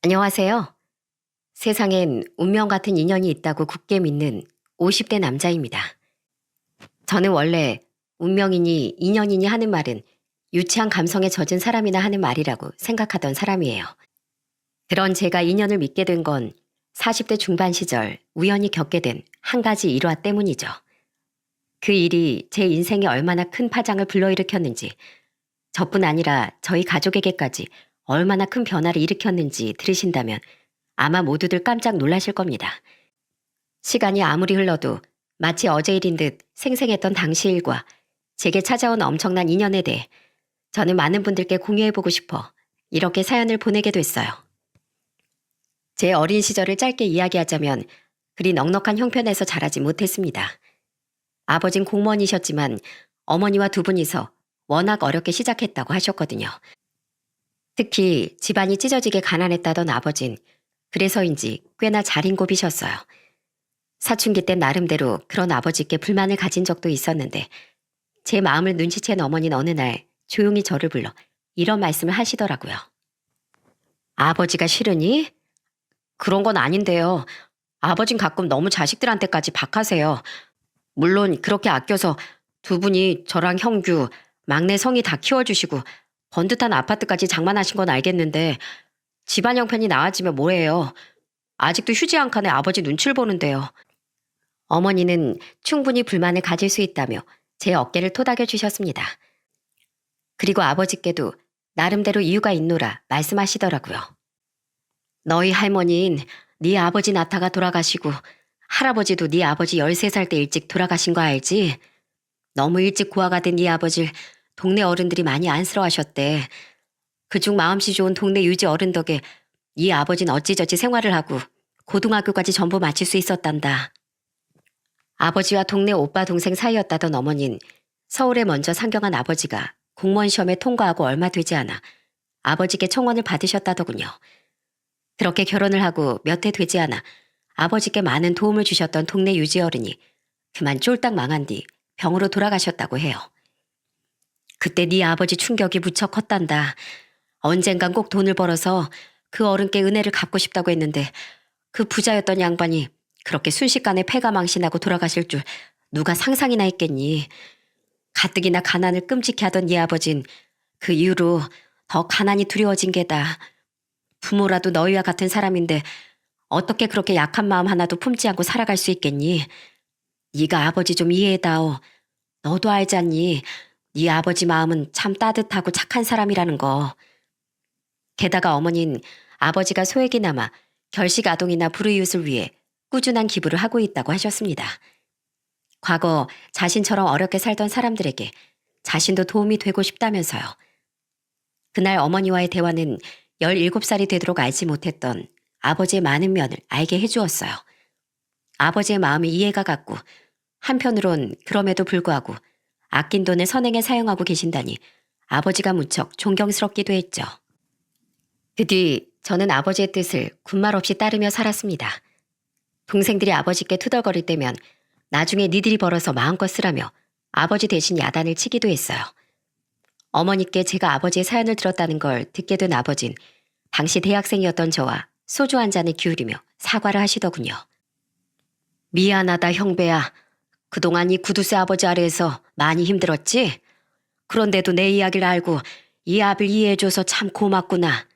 안녕하세요. 세상엔 운명 같은 인연이 있다고 굳게 믿는 50대 남자입니다. 저는 원래 운명이니 인연이니 하는 말은 유치한 감성에 젖은 사람이나 하는 말이라고 생각하던 사람이에요. 그런 제가 인연을 믿게 된 건 40대 중반 시절 우연히 겪게 된 한 가지 일화 때문이죠. 그 일이 제 인생에 얼마나 큰 파장을 불러일으켰는지, 저뿐 아니라 저희 가족에게까지 얼마나 큰 변화를 일으켰는지 들으신다면 아마 모두들 깜짝 놀라실 겁니다. 시간이 아무리 흘러도 마치 어제 일인 듯 생생했던 당시 일과 제게 찾아온 엄청난 인연에 대해 저는 많은 분들께 공유해보고 싶어 이렇게 사연을 보내게 됐어요. 제 어린 시절을 짧게 이야기하자면 그리 넉넉한 형편에서 자라지 못했습니다. 아버진 공무원이셨지만 어머니와 두 분이서 워낙 어렵게 시작했다고 하셨거든요. 특히 집안이 찢어지게 가난했다던 아버진 그래서인지 꽤나 자린고비셨어요. 사춘기 때 나름대로 그런 아버지께 불만을 가진 적도 있었는데 제 마음을 눈치챈 어머니는 어느 날 조용히 저를 불러 이런 말씀을 하시더라고요. 아버지가 싫으니? 그런 건 아닌데요. 아버진 가끔 너무 자식들한테까지 박하세요. 물론 그렇게 아껴서 두 분이 저랑 형규, 막내 성이 다 키워주시고 번듯한 아파트까지 장만하신 건 알겠는데 집안 형편이 나아지면 뭐해요. 아직도 휴지 한 칸에 아버지 눈치를 보는데요. 어머니는 충분히 불만을 가질 수 있다며 제 어깨를 토닥여 주셨습니다. 그리고 아버지께도 나름대로 이유가 있노라 말씀하시더라고요. 너희 할머니인 네 아버지 나타가 돌아가시고 할아버지도 네 아버지 13살 때 일찍 돌아가신 거 알지? 너무 일찍 고아가 된 네 아버지를 동네 어른들이 많이 안쓰러워하셨대. 그중 마음씨 좋은 동네 유지 어른 덕에 네 아버지는 어찌저찌 생활을 하고 고등학교까지 전부 마칠 수 있었단다. 아버지와 동네 오빠 동생 사이였다던 어머닌 서울에 먼저 상경한 아버지가 공무원 시험에 통과하고 얼마 되지 않아 아버지께 청원을 받으셨다더군요. 그렇게 결혼을 하고 몇 해 되지 않아 아버지께 많은 도움을 주셨던 동네 유지 어른이 그만 쫄딱 망한 뒤 병으로 돌아가셨다고 해요. 그때 네 아버지 충격이 무척 컸단다. 언젠간 꼭 돈을 벌어서 그 어른께 은혜를 갚고 싶다고 했는데 그 부자였던 양반이 그렇게 순식간에 폐가 망신하고 돌아가실 줄 누가 상상이나 했겠니. 가뜩이나 가난을 끔찍히 하던 네 아버진 그 이후로 더 가난이 두려워진 게다. 부모라도 너희와 같은 사람인데 어떻게 그렇게 약한 마음 하나도 품지 않고 살아갈 수 있겠니. 네가 아버지 좀 이해해다오. 너도 알지 않니. 네 아버지 마음은 참 따뜻하고 착한 사람이라는 거. 게다가 어머닌 아버지가 소액이나마 결식 아동이나 불우이웃을 위해 꾸준한 기부를 하고 있다고 하셨습니다. 과거 자신처럼 어렵게 살던 사람들에게 자신도 도움이 되고 싶다면서요. 그날 어머니와의 대화는 17살이 되도록 알지 못했던 아버지의 많은 면을 알게 해주었어요. 아버지의 마음이 이해가 갔고 한편으론 그럼에도 불구하고 아낀 돈을 선행에 사용하고 계신다니 아버지가 무척 존경스럽기도 했죠. 그 뒤 저는 아버지의 뜻을 군말 없이 따르며 살았습니다. 동생들이 아버지께 투덜거릴 때면 나중에 니들이 벌어서 마음껏 쓰라며 아버지 대신 야단을 치기도 했어요. 어머니께 제가 아버지의 사연을 들었다는 걸 듣게 된 아버진 당시 대학생이었던 저와 소주 한 잔을 기울이며 사과를 하시더군요. 미안하다 형배야. 그동안 이 구두쇠 아버지 아래에서 많이 힘들었지? 그런데도 내 이야기를 알고 이 아비를 이해해줘서 참 고맙구나.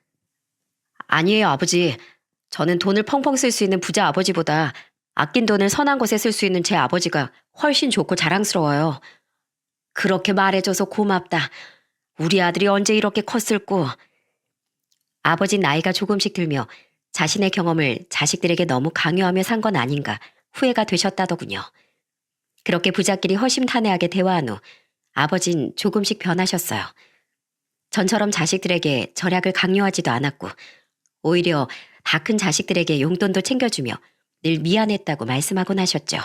아니에요 아버지. 저는 돈을 펑펑 쓸 수 있는 부자 아버지보다 아낀 돈을 선한 곳에 쓸 수 있는 제 아버지가 훨씬 좋고 자랑스러워요. 그렇게 말해줘서 고맙다. 우리 아들이 언제 이렇게 컸을꼬. 아버진 나이가 조금씩 들며 자신의 경험을 자식들에게 너무 강요하며 산 건 아닌가 후회가 되셨다더군요. 그렇게 부자끼리 허심탄회하게 대화한 후 아버진 조금씩 변하셨어요. 전처럼 자식들에게 절약을 강요하지도 않았고 오히려 다 큰 자식들에게 용돈도 챙겨주며 늘 미안했다고 말씀하곤 하셨죠.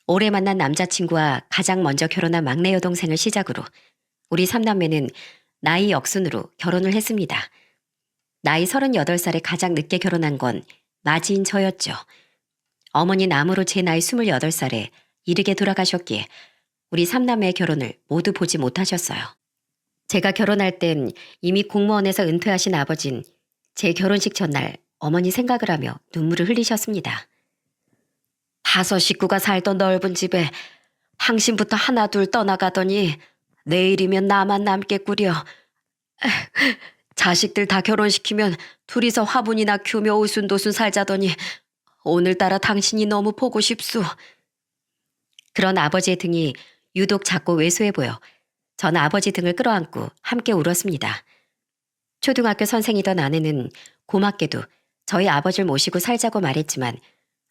올해 만난 남자친구와 가장 먼저 결혼한 막내 여동생을 시작으로 우리 삼남매는 나이 역순으로 결혼을 했습니다. 나이 38살에 가장 늦게 결혼한 건 맞이인 저였죠. 어머니 남으로 제 나이 28살에 이르게 돌아가셨기에 우리 삼남매의 결혼을 모두 보지 못하셨어요. 제가 결혼할 땐 이미 공무원에서 은퇴하신 아버진 제 결혼식 전날 어머니 생각을 하며 눈물을 흘리셨습니다. 5 식구가 살던 넓은 집에 당신부터 하나 둘 떠나가더니 내일이면 나만 남겠구려. 자식들 다 결혼시키면 둘이서 화분이나 키우며 오순도순 살자더니 오늘따라 당신이 너무 보고 싶소. 그런 아버지의 등이 유독 작고 왜소해 보여 전 아버지 등을 끌어안고 함께 울었습니다. 초등학교 선생이던 아내는 고맙게도 저희 아버지를 모시고 살자고 말했지만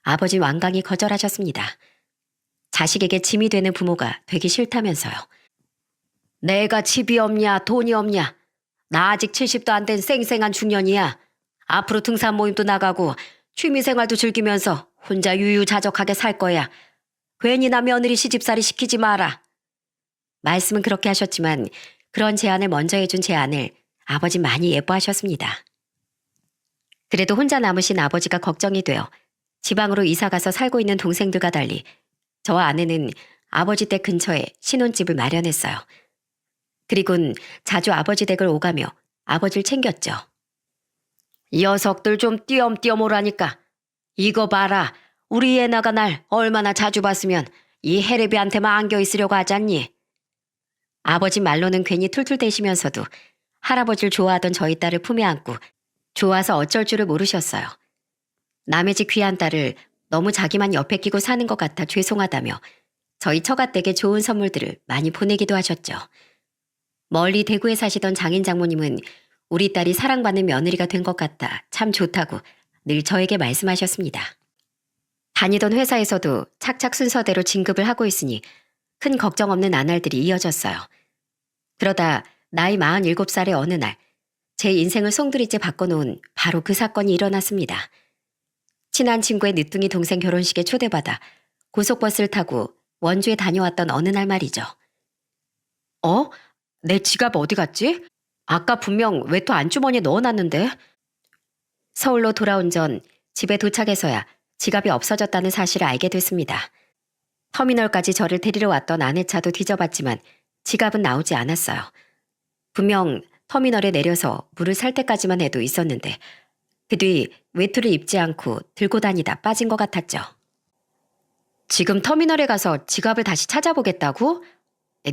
아버지 완강히 거절하셨습니다. 자식에게 짐이 되는 부모가 되기 싫다면서요. 내가 집이 없냐 돈이 없냐. 나 아직 70도 안 된 쌩쌩한 중년이야. 앞으로 등산 모임도 나가고 취미생활도 즐기면서 혼자 유유자적하게 살 거야. 괜히 나 며느리 시집살이 시키지 마라. 말씀은 그렇게 하셨지만 그런 제안을 먼저 해준 제 아내를 아버지 많이 예뻐하셨습니다. 그래도 혼자 남으신 아버지가 걱정이 되어 지방으로 이사가서 살고 있는 동생들과 달리 저와 아내는 아버지 댁 근처에 신혼집을 마련했어요. 그리곤 자주 아버지 댁을 오가며 아버지를 챙겼죠. 녀석들 좀 띄엄띄엄 오라니까. 이거 봐라. 우리 애나가 날 얼마나 자주 봤으면 이 해레비한테만 안겨 있으려고 하잖니. 아버지 말로는 괜히 툴툴대시면서도 할아버지를 좋아하던 저희 딸을 품에 안고 좋아서 어쩔 줄을 모르셨어요. 남의 집 귀한 딸을 너무 자기만 옆에 끼고 사는 것 같아 죄송하다며 저희 처가댁에 좋은 선물들을 많이 보내기도 하셨죠. 멀리 대구에 사시던 장인 장모님은 우리 딸이 사랑받는 며느리가 된 것 같아 참 좋다고 늘 저에게 말씀하셨습니다. 다니던 회사에서도 착착 순서대로 진급을 하고 있으니 큰 걱정 없는 나날들이 이어졌어요. 그러다 나이 47살의 어느 날 제 인생을 송두리째 바꿔놓은 바로 그 사건이 일어났습니다. 친한 친구의 늦둥이 동생 결혼식에 초대받아 고속버스를 타고 원주에 다녀왔던 어느 날 말이죠. 내 지갑 어디 갔지? 아까 분명 외투 안주머니에 넣어놨는데. 서울로 돌아온 전 집에 도착해서야 지갑이 없어졌다는 사실을 알게 됐습니다. 터미널까지 저를 데리러 왔던 아내 차도 뒤져봤지만 지갑은 나오지 않았어요. 분명 터미널에 내려서 물을 살 때까지만 해도 있었는데 그 뒤 외투를 입지 않고 들고 다니다 빠진 것 같았죠. 지금 터미널에 가서 지갑을 다시 찾아보겠다고?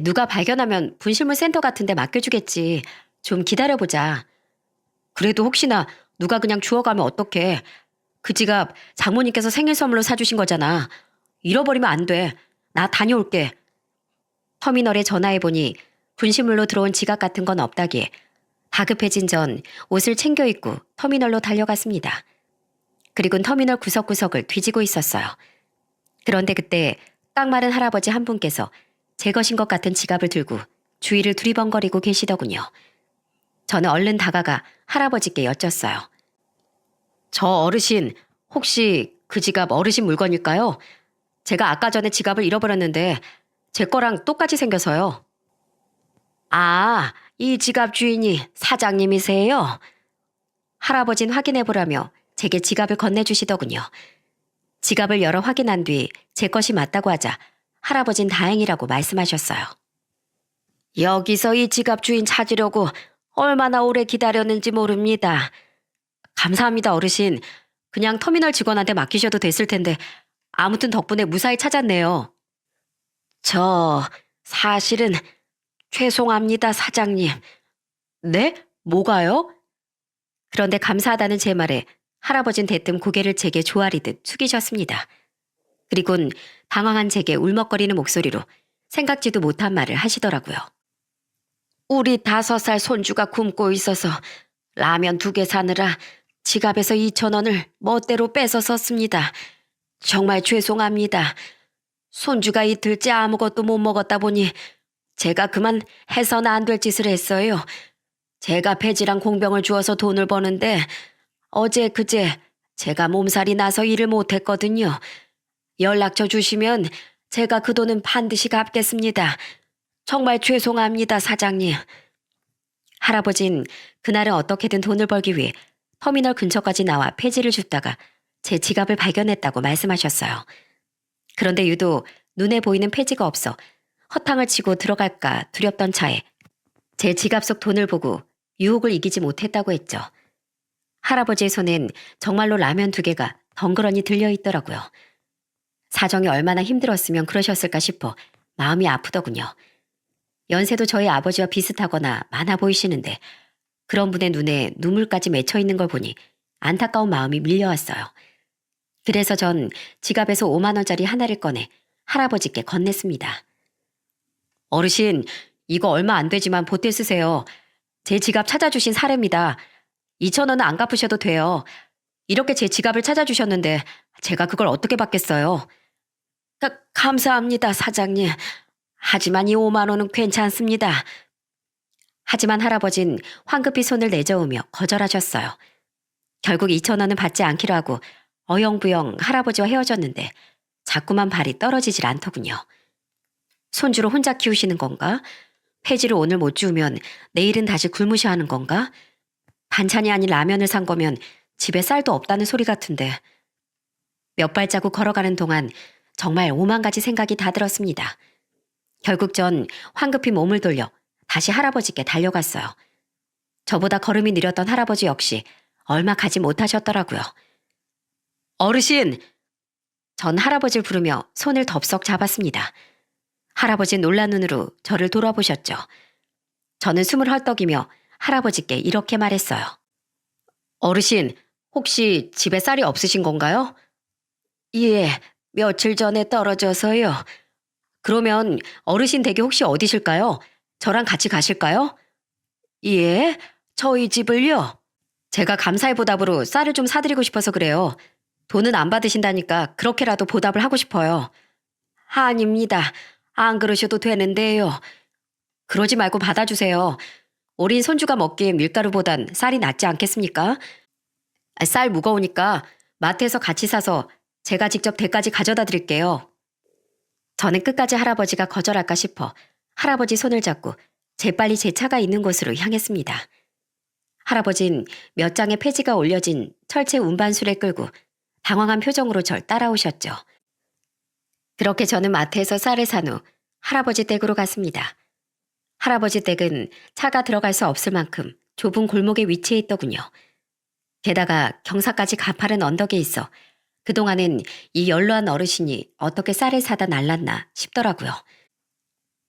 누가 발견하면 분실물 센터 같은 데 맡겨주겠지. 좀 기다려보자. 그래도 혹시나 누가 그냥 주워가면 어떡해. 그 지갑 장모님께서 생일 선물로 사주신 거잖아. 잃어버리면 안 돼. 나 다녀올게. 터미널에 전화해보니 분실물로 들어온 지갑 같은 건 없다기에 다급해진 전 옷을 챙겨 입고 터미널로 달려갔습니다. 그리곤 터미널 구석구석을 뒤지고 있었어요. 그런데 그때 딱 마른 할아버지 한 분께서 제 것인 것 같은 지갑을 들고 주위를 두리번거리고 계시더군요. 저는 얼른 다가가 할아버지께 여쭸어요. 저 어르신, 혹시 그 지갑 어르신 물건일까요? 제가 아까 전에 지갑을 잃어버렸는데 제 거랑 똑같이 생겨서요. 아, 이 지갑 주인이 사장님이세요? 할아버진 확인해보라며 제게 지갑을 건네주시더군요. 지갑을 열어 확인한 뒤 제 것이 맞다고 하자 할아버진 다행이라고 말씀하셨어요. 여기서 이 지갑 주인 찾으려고 얼마나 오래 기다렸는지 모릅니다. 감사합니다, 어르신. 그냥 터미널 직원한테 맡기셔도 됐을 텐데 아무튼 덕분에 무사히 찾았네요. 사실은 죄송합니다, 사장님. 네? 뭐가요? 그런데 감사하다는 제 말에 할아버진 대뜸 고개를 제게 조아리듯 숙이셨습니다. 그리곤 당황한 제게 울먹거리는 목소리로 생각지도 못한 말을 하시더라고요. 우리 5살 손주가 굶고 있어서 라면 2개 사느라 지갑에서 2,000원을 멋대로 뺏어 썼습니다. 정말 죄송합니다. 손주가 이틀째 아무것도 못 먹었다 보니 제가 그만 해서는 안 될 짓을 했어요. 제가 폐지랑 공병을 주어서 돈을 버는데 어제 그제 제가 몸살이 나서 일을 못했거든요. 연락처 주시면 제가 그 돈은 반드시 갚겠습니다. 정말 죄송합니다, 사장님. 할아버진 그날은 어떻게든 돈을 벌기 위해 터미널 근처까지 나와 폐지를 줍다가 제 지갑을 발견했다고 말씀하셨어요. 그런데 유독 눈에 보이는 폐지가 없어 허탕을 치고 들어갈까 두렵던 차에 제 지갑 속 돈을 보고 유혹을 이기지 못했다고 했죠. 할아버지의 손엔 정말로 라면 2개가 덩그러니 들려있더라고요. 사정이 얼마나 힘들었으면 그러셨을까 싶어 마음이 아프더군요. 연세도 저희 아버지와 비슷하거나 많아 보이시는데 그런 분의 눈에 눈물까지 맺혀 있는 걸 보니 안타까운 마음이 밀려왔어요. 그래서 전 지갑에서 5만 원짜리 하나를 꺼내 할아버지께 건넸습니다. 어르신, 이거 얼마 안 되지만 보태 쓰세요. 제 지갑 찾아주신 사례입니다. 2천 원은 안 갚으셔도 돼요. 이렇게 제 지갑을 찾아주셨는데 제가 그걸 어떻게 받겠어요? 감사합니다, 사장님. 하지만 이 5만 원은 괜찮습니다. 하지만 할아버진 황급히 손을 내저으며 거절하셨어요. 결국 2천 원은 받지 않기로 하고 어영부영 할아버지와 헤어졌는데 자꾸만 발이 떨어지질 않더군요. 손주로 혼자 키우시는 건가? 폐지를 오늘 못 주우면 내일은 다시 굶으셔야 하는 건가? 반찬이 아닌 라면을 산 거면 집에 쌀도 없다는 소리 같은데. 몇 발자국 걸어가는 동안 정말 오만 가지 생각이 다 들었습니다. 결국 전 황급히 몸을 돌려 다시 할아버지께 달려갔어요. 저보다 걸음이 느렸던 할아버지 역시 얼마 가지 못하셨더라고요. 어르신! 전 할아버지를 부르며 손을 덥석 잡았습니다. 할아버지는 놀란 눈으로 저를 돌아보셨죠. 저는 숨을 헐떡이며 할아버지께 이렇게 말했어요. 어르신, 혹시 집에 쌀이 없으신 건가요? 예, 며칠 전에 떨어져서요. 그러면 어르신 댁이 혹시 어디실까요? 저랑 같이 가실까요? 예, 저희 집을요. 제가 감사의 보답으로 쌀을 좀 사드리고 싶어서 그래요. 돈은 안 받으신다니까 그렇게라도 보답을 하고 싶어요. 아닙니다. 안 그러셔도 되는데요. 그러지 말고 받아주세요. 어린 손주가 먹기엔 밀가루보단 쌀이 낫지 않겠습니까? 쌀 무거우니까 마트에서 같이 사서 제가 직접 댁까지 가져다 드릴게요. 저는 끝까지 할아버지가 거절할까 싶어 할아버지 손을 잡고 재빨리 제 차가 있는 곳으로 향했습니다. 할아버진 몇 장의 폐지가 올려진 철제 운반수레 끌고 당황한 표정으로 절 따라오셨죠. 그렇게 저는 마트에서 쌀을 산 후 할아버지 댁으로 갔습니다. 할아버지 댁은 차가 들어갈 수 없을 만큼 좁은 골목에 위치해 있더군요. 게다가 경사까지 가파른 언덕에 있어 그동안은 이 연로한 어르신이 어떻게 쌀을 사다 날랐나 싶더라고요.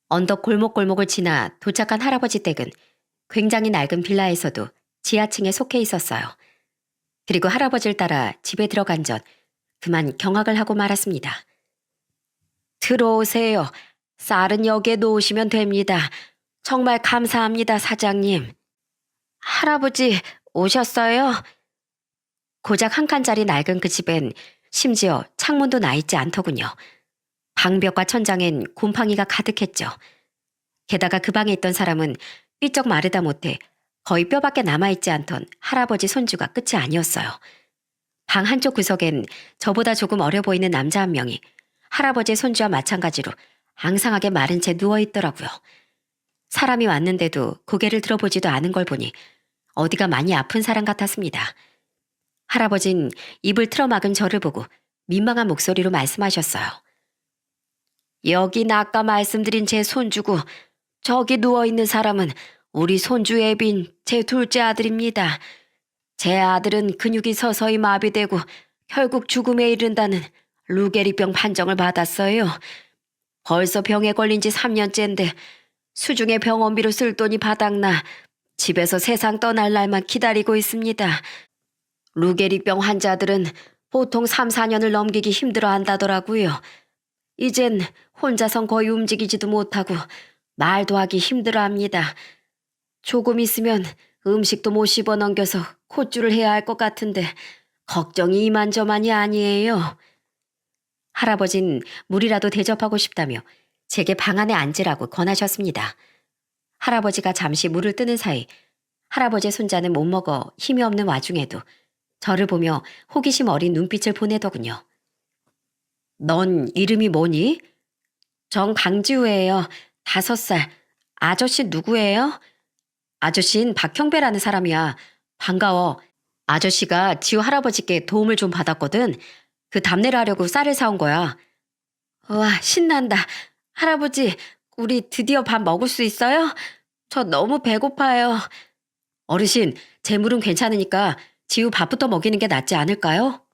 언덕 골목골목을 지나 도착한 할아버지 댁은 굉장히 낡은 빌라에서도 지하층에 속해 있었어요. 그리고 할아버지를 따라 집에 들어간 전 그만 경악을 하고 말았습니다. 들어오세요. 쌀은 여기에 놓으시면 됩니다. 정말 감사합니다, 사장님. 할아버지 오셨어요? 고작 한 칸짜리 낡은 그 집엔 심지어 창문도 나 있지 않더군요. 방벽과 천장엔 곰팡이가 가득했죠. 게다가 그 방에 있던 사람은 삐쩍 마르다 못해 거의 뼈밖에 남아있지 않던 할아버지 손주가 끝이 아니었어요. 방 한쪽 구석엔 저보다 조금 어려 보이는 남자 한 명이 할아버지의 손주와 마찬가지로 앙상하게 마른 채 누워있더라고요. 사람이 왔는데도 고개를 들어보지도 않은 걸 보니 어디가 많이 아픈 사람 같았습니다. 할아버진 입을 틀어막은 저를 보고 민망한 목소리로 말씀하셨어요. 여긴 아까 말씀드린 제 손주고 저기 누워있는 사람은 우리 손주 애빈 제 둘째 아들입니다. 제 아들은 근육이 서서히 마비되고 결국 죽음에 이른다는 루게리병 판정을 받았어요. 벌써 병에 걸린 지 3년째인데 수중에 병원비로 쓸 돈이 바닥나 집에서 세상 떠날 날만 기다리고 있습니다. 루게리병 환자들은 보통 3, 4년을 넘기기 힘들어 한다더라고요. 이젠 혼자선 거의 움직이지도 못하고 말도 하기 힘들어 합니다. 조금 있으면 음식도 못 씹어 넘겨서 콧줄을 해야 할 것 같은데 걱정이 이만저만이 아니에요. 할아버진 물이라도 대접하고 싶다며 제게 방 안에 앉으라고 권하셨습니다. 할아버지가 잠시 물을 뜨는 사이 할아버지의 손자는 못 먹어 힘이 없는 와중에도 저를 보며 호기심 어린 눈빛을 보내더군요. 넌 이름이 뭐니? 정 강지우예요. 5살. 아저씨 누구예요? 아저씨는 박형배라는 사람이야. 반가워. 아저씨가 지우 할아버지께 도움을 좀 받았거든. 그 답례를 하려고 쌀을 사온 거야. 와, 신난다. 할아버지, 우리 드디어 밥 먹을 수 있어요? 저 너무 배고파요. 어르신, 제 물은 괜찮으니까 지우 밥부터 먹이는 게 낫지 않을까요?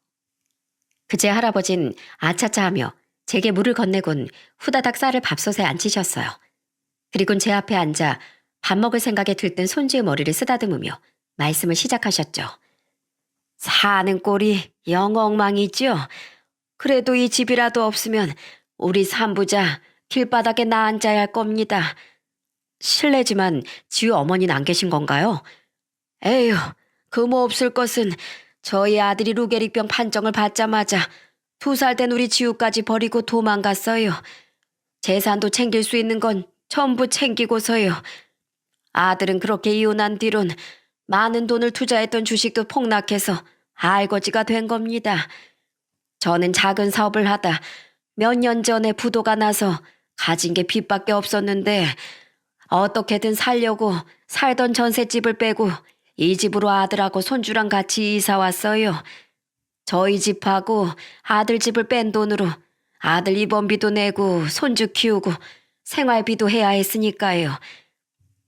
그제 할아버진 아차차 하며 제게 물을 건네곤 후다닥 쌀을 밥솥에 앉히셨어요. 그리곤 제 앞에 앉아 밥 먹을 생각에 들뜬 손주의 머리를 쓰다듬으며 말씀을 시작하셨죠. 사는 꼴이 영 엉망이죠. 그래도 이 집이라도 없으면 우리 삼부자 길바닥에 나 앉아야 할 겁니다. 실례지만 지우 어머니는 안 계신 건가요? 에휴, 그모 없을 것은 저희 아들이 루게릭병 판정을 받자마자 2살 된 우리 지우까지 버리고 도망갔어요. 재산도 챙길 수 있는 건 전부 챙기고서요. 아들은 그렇게 이혼한 뒤론 많은 돈을 투자했던 주식도 폭락해서 알거지가 된 겁니다. 저는 작은 사업을 하다 몇 년 전에 부도가 나서 가진 게 빚밖에 없었는데 어떻게든 살려고 살던 전셋집을 빼고 이 집으로 아들하고 손주랑 같이 이사 왔어요. 저희 집하고 아들 집을 뺀 돈으로 아들 입원비도 내고 손주 키우고 생활비도 해야 했으니까요.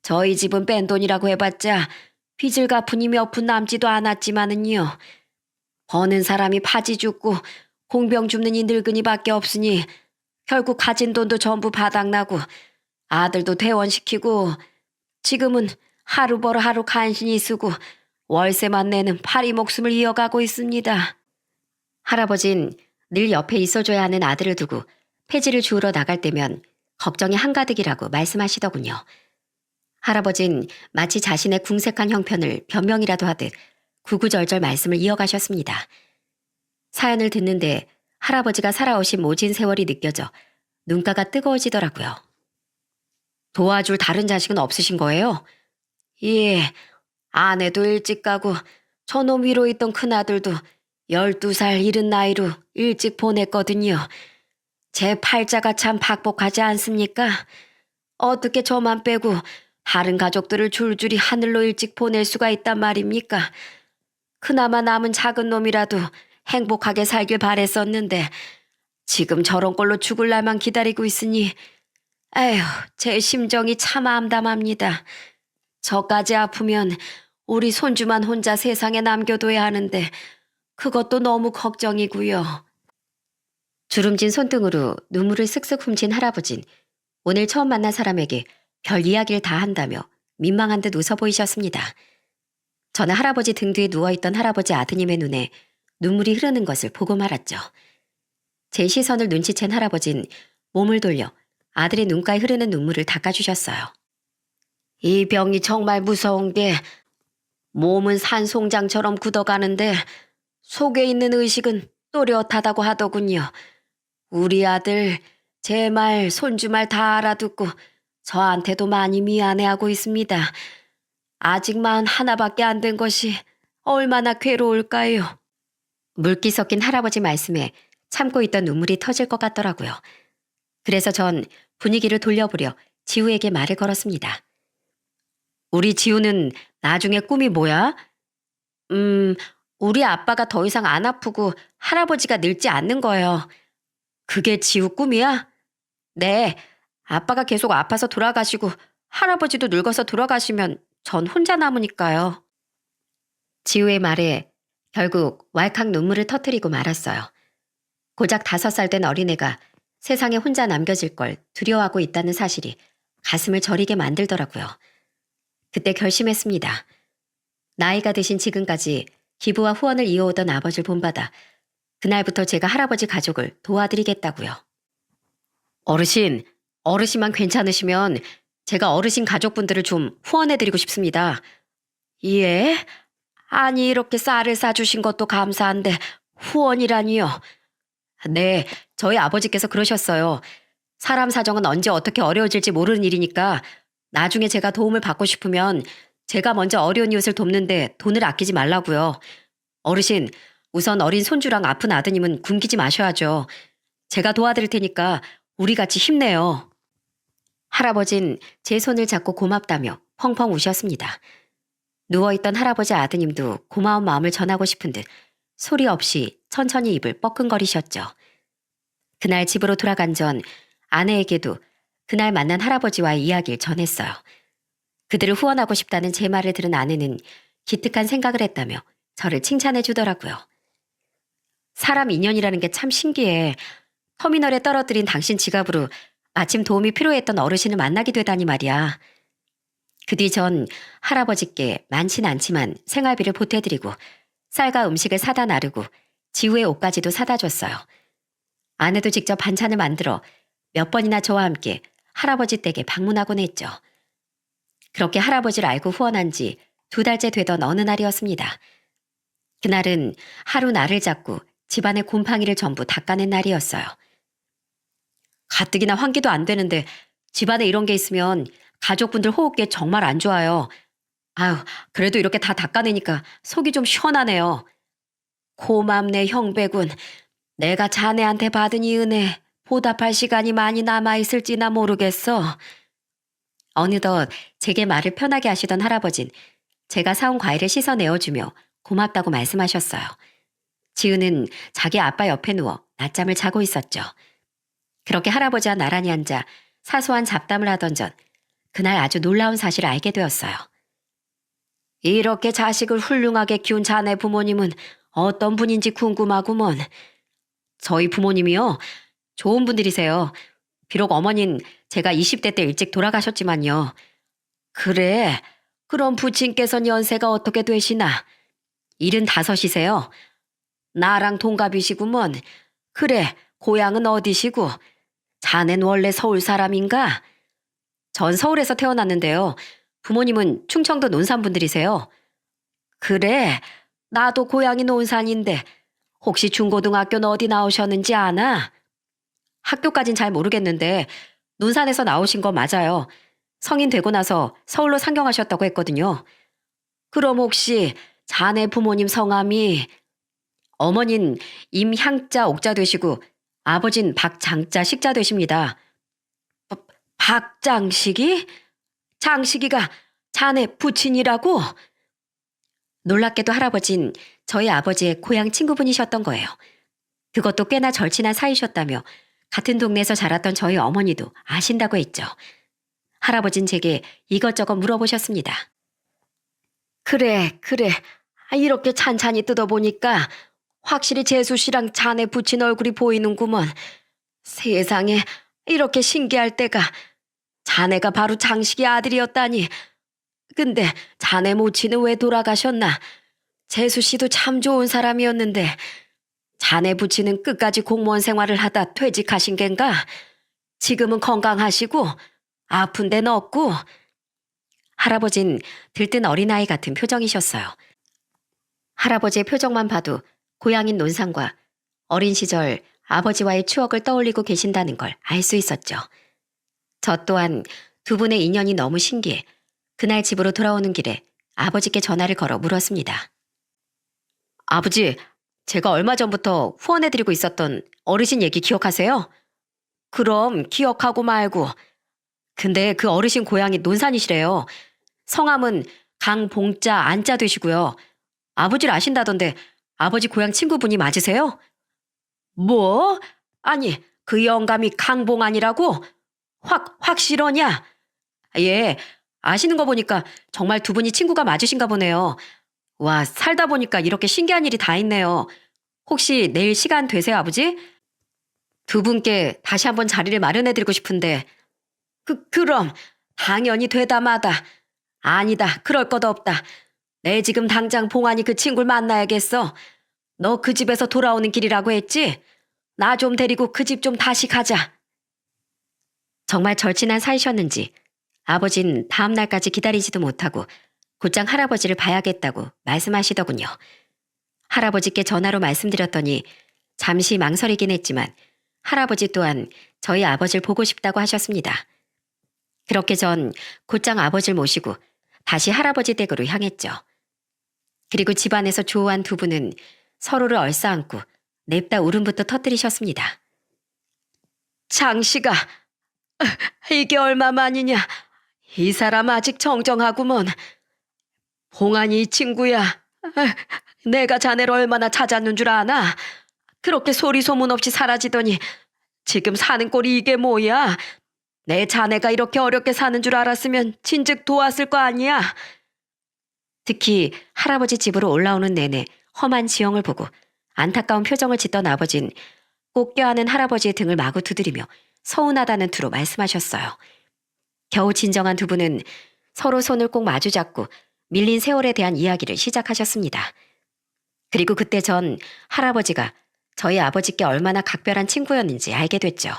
저희 집은 뺀 돈이라고 해봤자 빚을 갚으니 몇 푼 남지도 않았지만은요. 버는 사람이 파지 죽고 공병 줍는 이 늙은이밖에 없으니 결국 가진 돈도 전부 바닥나고 아들도 퇴원시키고 지금은 하루 벌어 하루 간신히 쓰고 월세만 내는 파리 목숨을 이어가고 있습니다. 할아버진 늘 옆에 있어줘야 하는 아들을 두고 폐지를 주우러 나갈 때면 걱정이 한가득이라고 말씀하시더군요. 할아버진 마치 자신의 궁색한 형편을 변명이라도 하듯 구구절절 말씀을 이어가셨습니다. 사연을 듣는데 할아버지가 살아오신 모진 세월이 느껴져 눈가가 뜨거워지더라고요. 도와줄 다른 자식은 없으신 거예요? 예, 아내도 일찍 가고 저놈 위로 있던 큰아들도 12살 이른 나이로 일찍 보냈거든요. 제 팔자가 참 박복하지 않습니까? 어떻게 저만 빼고 다른 가족들을 줄줄이 하늘로 일찍 보낼 수가 있단 말입니까? 그나마 남은 작은 놈이라도 행복하게 살길 바랬었는데 지금 저런 꼴로 죽을 날만 기다리고 있으니 에휴, 제 심정이 참 암담합니다. 저까지 아프면 우리 손주만 혼자 세상에 남겨둬야 하는데 그것도 너무 걱정이고요. 주름진 손등으로 눈물을 쓱쓱 훔친 할아버진 오늘 처음 만난 사람에게 별 이야기를 다 한다며 민망한 듯 웃어 보이셨습니다. 저는 할아버지 등 뒤에 누워있던 할아버지 아드님의 눈에 눈물이 흐르는 것을 보고 말았죠. 제 시선을 눈치챈 할아버진 몸을 돌려 아들의 눈가에 흐르는 눈물을 닦아주셨어요. 이 병이 정말 무서운 게 몸은 산송장처럼 굳어가는데 속에 있는 의식은 또렷하다고 하더군요. 우리 아들 제 말 손주 말 다 알아듣고 저한테도 많이 미안해하고 있습니다. 아직 마흔 하나밖에 안 된 것이 얼마나 괴로울까요? 물기 섞인 할아버지 말씀에 참고 있던 눈물이 터질 것 같더라고요. 그래서 전 분위기를 돌려보려 지우에게 말을 걸었습니다. 우리 지우는 나중에 꿈이 뭐야? 우리 아빠가 더 이상 안 아프고 할아버지가 늙지 않는 거예요. 그게 지우 꿈이야? 네, 아빠가 계속 아파서 돌아가시고 할아버지도 늙어서 돌아가시면 전 혼자 남으니까요. 지우의 말에 결국 왈칵 눈물을 터뜨리고 말았어요. 고작 5살 된 어린애가 세상에 혼자 남겨질 걸 두려워하고 있다는 사실이 가슴을 저리게 만들더라고요. 그때 결심했습니다. 나이가 드신 지금까지 기부와 후원을 이어오던 아버지를 본받아 그날부터 제가 할아버지 가족을 도와드리겠다고요. 어르신만 괜찮으시면 제가 어르신 가족분들을 좀 후원해드리고 싶습니다. 예? 아니 이렇게 쌀을 싸주신 것도 감사한데 후원이라니요. 네, 저희 아버지께서 그러셨어요. 사람 사정은 언제 어떻게 어려워질지 모르는 일이니까 나중에 제가 도움을 받고 싶으면 제가 먼저 어려운 이웃을 돕는데 돈을 아끼지 말라고요. 어르신, 우선 어린 손주랑 아픈 아드님은 굶기지 마셔야죠. 제가 도와드릴 테니까 우리 같이 힘내요. 할아버진 제 손을 잡고 고맙다며 펑펑 우셨습니다. 누워있던 할아버지 아드님도 고마운 마음을 전하고 싶은 듯 소리 없이 천천히 입을 뻐끔거리셨죠. 그날 집으로 돌아간 전 아내에게도 그날 만난 할아버지와의 이야기를 전했어요. 그들을 후원하고 싶다는 제 말을 들은 아내는 기특한 생각을 했다며 저를 칭찬해 주더라고요. 사람 인연이라는 게 참 신기해. 터미널에 떨어뜨린 당신 지갑으로 마침 도움이 필요했던 어르신을 만나게 되다니 말이야. 그 뒤 전 할아버지께 많진 않지만 생활비를 보태드리고 쌀과 음식을 사다 나르고 지우의 옷까지도 사다 줬어요. 아내도 직접 반찬을 만들어 몇 번이나 저와 함께 할아버지 댁에 방문하곤 했죠. 그렇게 할아버지를 알고 후원한 지 2달째 되던 어느 날이었습니다. 그날은 하루 날을 잡고 집안의 곰팡이를 전부 닦아낸 날이었어요. 가뜩이나 환기도 안 되는데 집안에 이런 게 있으면 가족분들 호흡기에 정말 안 좋아요. 아유, 그래도 이렇게 다 닦아내니까 속이 좀 시원하네요. 고맙네, 형배군. 내가 자네한테 받은 이 은혜 보답할 시간이 많이 남아있을지나 모르겠어. 어느덧 제게 말을 편하게 하시던 할아버진 제가 사온 과일을 씻어 내어주며 고맙다고 말씀하셨어요. 지우는 자기 아빠 옆에 누워 낮잠을 자고 있었죠. 그렇게 할아버지와 나란히 앉아 사소한 잡담을 하던 전 그날 아주 놀라운 사실을 알게 되었어요. 이렇게 자식을 훌륭하게 키운 자네 부모님은 어떤 분인지 궁금하구먼. 저희 부모님이요? 좋은 분들이세요. 비록 어머닌 제가 20대 때 일찍 돌아가셨지만요. 그래, 그럼 부친께서는 연세가 어떻게 되시나? 75이세요. 나랑 동갑이시구먼. 그래, 고향은 어디시고? 자넨 원래 서울 사람인가? 전 서울에서 태어났는데요. 부모님은 충청도 논산 분들이세요. 그래, 나도 고향이 논산인데 혹시 중고등학교는 어디 나오셨는지 아나? 학교까진 잘 모르겠는데 논산에서 나오신 거 맞아요. 성인 되고 나서 서울로 상경하셨다고 했거든요. 그럼 혹시 자네 부모님 성함이 어머닌 임향자 옥자 되시고 아버진 박장자 식자 되십니다. 박장식이? 장식이가 자네 부친이라고? 놀랍게도 할아버진 저희 아버지의 고향 친구분이셨던 거예요. 그것도 꽤나 절친한 사이셨다며 같은 동네에서 자랐던 저희 어머니도 아신다고 했죠. 할아버진 제게 이것저것 물어보셨습니다. 그래, 그래. 이렇게 찬찬히 뜯어보니까 확실히 재수 씨랑 자네 부친 얼굴이 보이는구먼. 세상에 이렇게 신기할 때가 자네가 바로 장식이 아들이었다니. 근데 자네 모친은 왜 돌아가셨나? 재수 씨도 참 좋은 사람이었는데 자네 부친은 끝까지 공무원 생활을 하다 퇴직하신 겐가? 지금은 건강하시고 아픈 데는 없고. 할아버진 들뜬 어린아이 같은 표정이셨어요. 할아버지의 표정만 봐도 고향인 논산과 어린 시절 아버지와의 추억을 떠올리고 계신다는 걸 알 수 있었죠. 저 또한 두 분의 인연이 너무 신기해 그날 집으로 돌아오는 길에 아버지께 전화를 걸어 물었습니다. 아버지, 제가 얼마 전부터 후원해드리고 있었던 어르신 얘기 기억하세요? 그럼 기억하고 말고. 근데 그 어르신 고향이 논산이시래요. 성함은 강봉자 안자 되시고요. 아버지를 아신다던데 아버지 고향 친구분이 맞으세요? 뭐? 아니, 그 영감이 강봉안이라고? 확실하냐? 예, 아시는 거 보니까 정말 두 분이 친구가 맞으신가 보네요. 와, 살다 보니까 이렇게 신기한 일이 다 있네요. 혹시 내일 시간 되세요, 아버지? 두 분께 다시 한번 자리를 마련해드리고 싶은데. 그럼 당연히 되다 마다. 아니다, 그럴 것 없다. 내 지금 당장 봉안이 그 친구를 만나야겠어. 너 그 집에서 돌아오는 길이라고 했지? 나 좀 데리고 그 집 좀 다시 가자. 정말 절친한 사이셨는지 아버진 다음 날까지 기다리지도 못하고 곧장 할아버지를 봐야겠다고 말씀하시더군요. 할아버지께 전화로 말씀드렸더니 잠시 망설이긴 했지만 할아버지 또한 저희 아버지를 보고 싶다고 하셨습니다. 그렇게 전 곧장 아버지를 모시고 다시 할아버지 댁으로 향했죠. 그리고 집안에서 조우한 두 분은 서로를 얼싸안고 냅다 울음부터 터뜨리셨습니다. 장씨가 이게 얼마만이냐. 이 사람 아직 정정하구먼. 봉안이 이 친구야. 내가 자네를 얼마나 찾았는 줄 아나? 그렇게 소리 소문 없이 사라지더니 지금 사는 꼴이 이게 뭐야? 내 자네가 이렇게 어렵게 사는 줄 알았으면 진즉 도왔을 거 아니야? 특히 할아버지 집으로 올라오는 내내 험한 지형을 보고 안타까운 표정을 짓던 아버진 꼭 껴안은 할아버지의 등을 마구 두드리며 서운하다는 투로 말씀하셨어요. 겨우 진정한 두 분은 서로 손을 꼭 마주 잡고 밀린 세월에 대한 이야기를 시작하셨습니다. 그리고 그때 전 할아버지가 저희 아버지께 얼마나 각별한 친구였는지 알게 됐죠.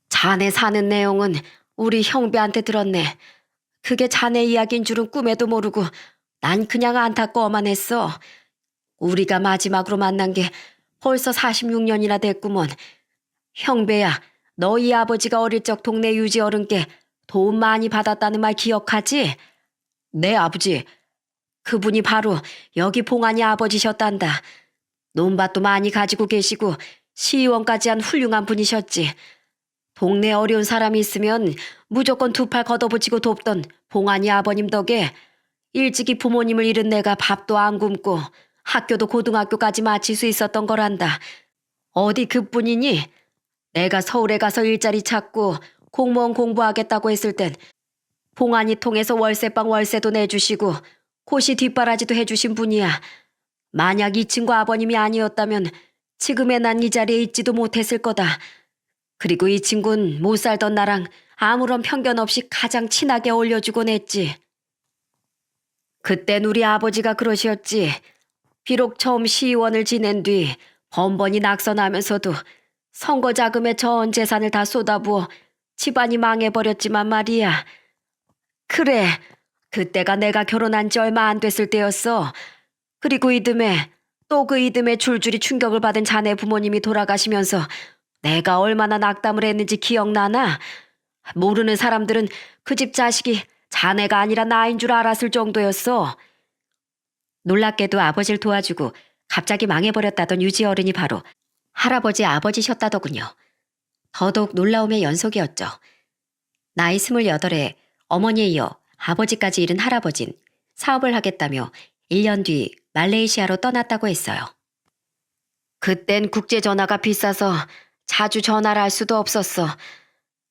자네 사는 내용은 우리 형배한테 들었네. 그게 자네 이야기인 줄은 꿈에도 모르고 난 그냥 안타까워만 했어. 우리가 마지막으로 만난 게 벌써 46년이나 됐구먼. 형배야, 너희 아버지가 어릴 적 동네 유지 어른께 도움 많이 받았다는 말 기억하지? 네, 아버지. 그분이 바로 여기 봉안이 아버지셨단다. 논밭도 많이 가지고 계시고 시의원까지 한 훌륭한 분이셨지. 동네 어려운 사람이 있으면 무조건 두 팔 걷어붙이고 돕던 봉안이 아버님 덕에 일찍이 부모님을 잃은 내가 밥도 안 굶고 학교도 고등학교까지 마칠 수 있었던 거란다. 어디 그뿐이니? 내가 서울에 가서 일자리 찾고 공무원 공부하겠다고 했을 땐 봉안이 통해서 월세방 월세도 내주시고 고시 뒷바라지도 해주신 분이야. 만약 이 친구 아버님이 아니었다면 지금의 난 이 자리에 있지도 못했을 거다. 그리고 이 친구는 못 살던 나랑 아무런 편견 없이 가장 친하게 어울려주곤 했지. 그땐 우리 아버지가 그러셨지. 비록 처음 시의원을 지낸 뒤 번번이 낙선하면서도 선거 자금에 전 재산을 다 쏟아부어 집안이 망해버렸지만 말이야. 그래, 그때가 내가 결혼한 지 얼마 안 됐을 때였어. 그리고 이듬해 또 그 이듬해 줄줄이 충격을 받은 자네 부모님이 돌아가시면서 내가 얼마나 낙담을 했는지 기억나나? 모르는 사람들은 그 집 자식이 자네가 아니라 나인 줄 알았을 정도였어. 놀랍게도 아버지를 도와주고 갑자기 망해버렸다던 유지 어른이 바로 할아버지 아버지셨다더군요. 더더욱 놀라움의 연속이었죠. 나이 28에 어머니에 이어 아버지까지 잃은 할아버진 사업을 하겠다며 1년 뒤 말레이시아로 떠났다고 했어요. 그땐 국제전화가 비싸서 자주 전화를 할 수도 없었어.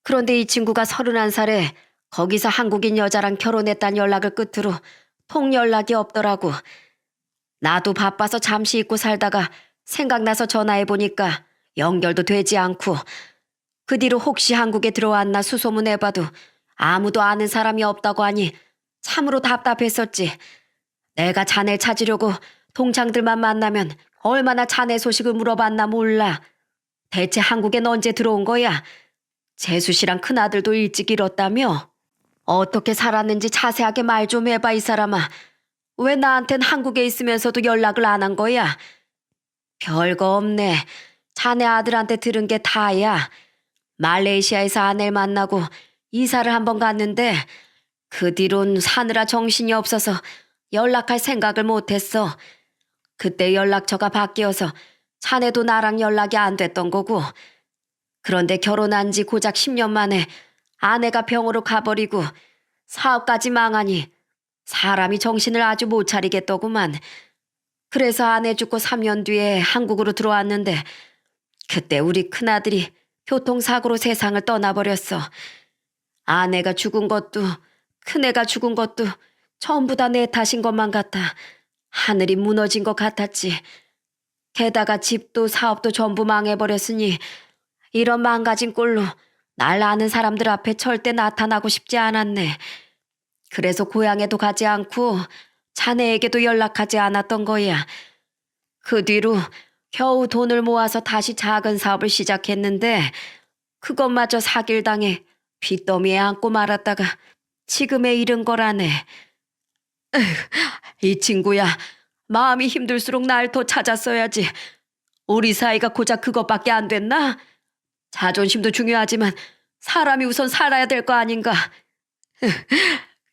그런데 이 친구가 31살에 거기서 한국인 여자랑 결혼했다는 연락을 끝으로 통 연락이 없더라고. 나도 바빠서 잠시 잊고 살다가 생각나서 전화해보니까 연결도 되지 않고 그 뒤로 혹시 한국에 들어왔나 수소문해봐도 아무도 아는 사람이 없다고 하니 참으로 답답했었지. 내가 자네 찾으려고 동창들만 만나면 얼마나 자네 소식을 물어봤나 몰라. 대체 한국엔 언제 들어온 거야? 재수 씨랑 큰아들도 일찍 잃었다며? 어떻게 살았는지 자세하게 말 좀 해봐 이 사람아. 왜 나한텐 한국에 있으면서도 연락을 안 한 거야? 별거 없네. 자네 아들한테 들은 게 다야. 말레이시아에서 아내를 만나고 이사를 한번 갔는데 그 뒤론 사느라 정신이 없어서 연락할 생각을 못했어. 그때 연락처가 바뀌어서 자네도 나랑 연락이 안 됐던 거고. 그런데 결혼한 지 고작 10년 만에 아내가 병으로 가버리고 사업까지 망하니 사람이 정신을 아주 못 차리겠더구만. 그래서 아내 죽고 3년 뒤에 한국으로 들어왔는데 그때 우리 큰아들이 교통사고로 세상을 떠나버렸어. 아내가 죽은 것도 큰애가 죽은 것도 전부 다 내 탓인 것만 같아. 하늘이 무너진 것 같았지. 게다가 집도 사업도 전부 망해버렸으니 이런 망가진 꼴로 날 아는 사람들 앞에 절대 나타나고 싶지 않았네. 그래서 고향에도 가지 않고 자네에게도 연락하지 않았던 거야. 그 뒤로 겨우 돈을 모아서 다시 작은 사업을 시작했는데 그것마저 사길당해 빚더미에 안고 말았다가 지금에 이른 거라네. 이 친구야, 마음이 힘들수록 날 더 찾았어야지. 우리 사이가 고작 그것밖에 안 됐나? 자존심도 중요하지만 사람이 우선 살아야 될 거 아닌가.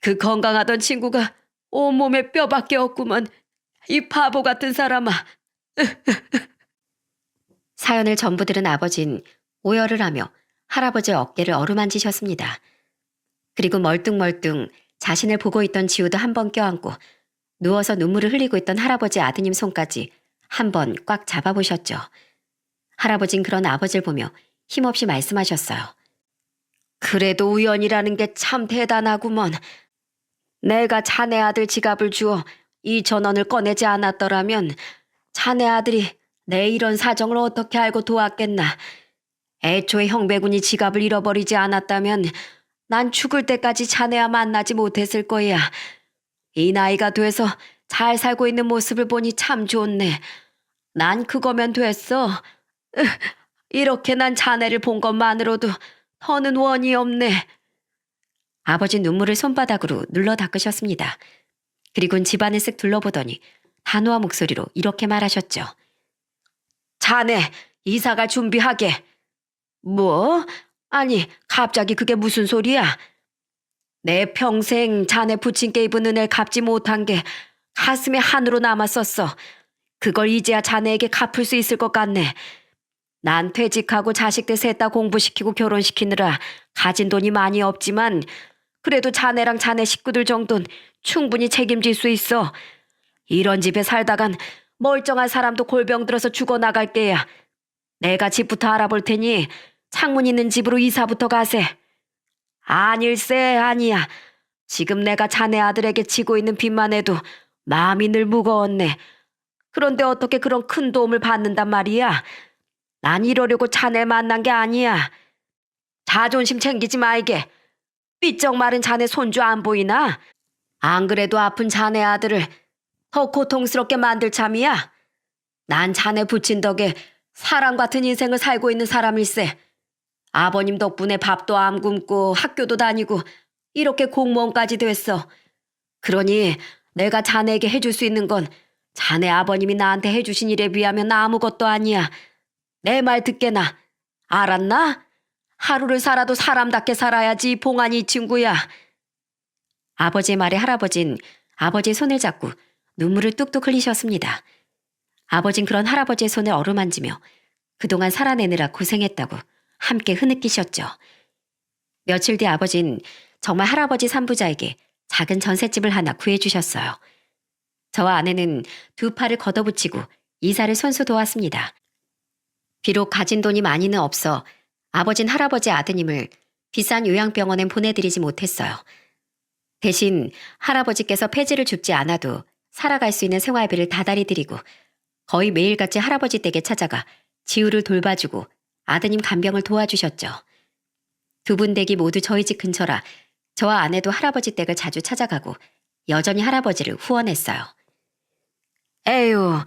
그 건강하던 친구가 온몸에 뼈밖에 없구먼. 이 바보 같은 사람아. 사연을 전부 들은 아버진 오열을 하며 할아버지의 어깨를 어루만지셨습니다. 그리고 멀뚱멀뚱 자신을 보고 있던 지우도 한 번 껴안고 누워서 눈물을 흘리고 있던 할아버지 아드님 손까지 한 번 꽉 잡아보셨죠. 할아버진 그런 아버지를 보며 힘없이 말씀하셨어요. 그래도 우연이라는 게 참 대단하구먼. 내가 자네 아들 지갑을 주어 2,000원을 꺼내지 않았더라면 자네 아들이 내 이런 사정을 어떻게 알고 도왔겠나. 애초에 형배군이 지갑을 잃어버리지 않았다면 난 죽을 때까지 자네와 만나지 못했을 거야. 이 나이가 돼서 잘 살고 있는 모습을 보니 참 좋네. 난 그거면 됐어. 이렇게 난 자네를 본 것만으로도 더는 원이 없네. 아버지 눈물을 손바닥으로 눌러 닦으셨습니다. 그리고는 집안을 쓱 둘러보더니 단호한 목소리로 이렇게 말하셨죠. 자네 이사갈 준비하게. 뭐? 아니 갑자기 그게 무슨 소리야? 내 평생 자네 부친께 입은 은혜를 갚지 못한 게 가슴에 한으로 남았었어. 그걸 이제야 자네에게 갚을 수 있을 것 같네. 난 퇴직하고 자식들 셋 다 공부시키고 결혼시키느라 가진 돈이 많이 없지만 그래도 자네랑 자네 식구들 정도는 충분히 책임질 수 있어. 이런 집에 살다간 멀쩡한 사람도 골병 들어서 죽어나갈 게야. 내가 집부터 알아볼 테니 창문 있는 집으로 이사부터 가세. 아닐세 아니야. 지금 내가 자네 아들에게 지고 있는 빚만 해도 마음이 늘 무거웠네. 그런데 어떻게 그런 큰 도움을 받는단 말이야. 난 이러려고 자네 만난 게 아니야. 자존심 챙기지 말게. 삐쩍 마른 자네 손주 안 보이나? 안 그래도 아픈 자네 아들을 더 고통스럽게 만들 참이야. 난 자네 부친 덕에 사람 같은 인생을 살고 있는 사람일세. 아버님 덕분에 밥도 안 굶고 학교도 다니고 이렇게 공무원까지 됐어. 그러니 내가 자네에게 해줄 수 있는 건 자네 아버님이 나한테 해주신 일에 비하면 아무것도 아니야. 내 말 듣게나. 알았나? 하루를 살아도 사람답게 살아야지 봉안이 이 친구야. 아버지의 말에 할아버진 아버지의 손을 잡고 눈물을 뚝뚝 흘리셨습니다. 아버진 그런 할아버지의 손을 어루만지며 그동안 살아내느라 고생했다고 함께 흐느끼셨죠. 며칠 뒤 아버진 정말 할아버지 산부자에게 작은 전셋집을 하나 구해주셨어요. 저와 아내는 두 팔을 걷어붙이고 이사를 손수 도왔습니다. 비록 가진 돈이 많이는 없어 아버진 할아버지 아드님을 비싼 요양병원엔 보내드리지 못했어요. 대신 할아버지께서 폐지를 줍지 않아도 살아갈 수 있는 생활비를 다달이 드리고 거의 매일같이 할아버지 댁에 찾아가 지우를 돌봐주고 아드님 간병을 도와주셨죠. 두 분 댁이 모두 저희 집 근처라 저와 아내도 할아버지 댁을 자주 찾아가고 여전히 할아버지를 후원했어요. 에휴,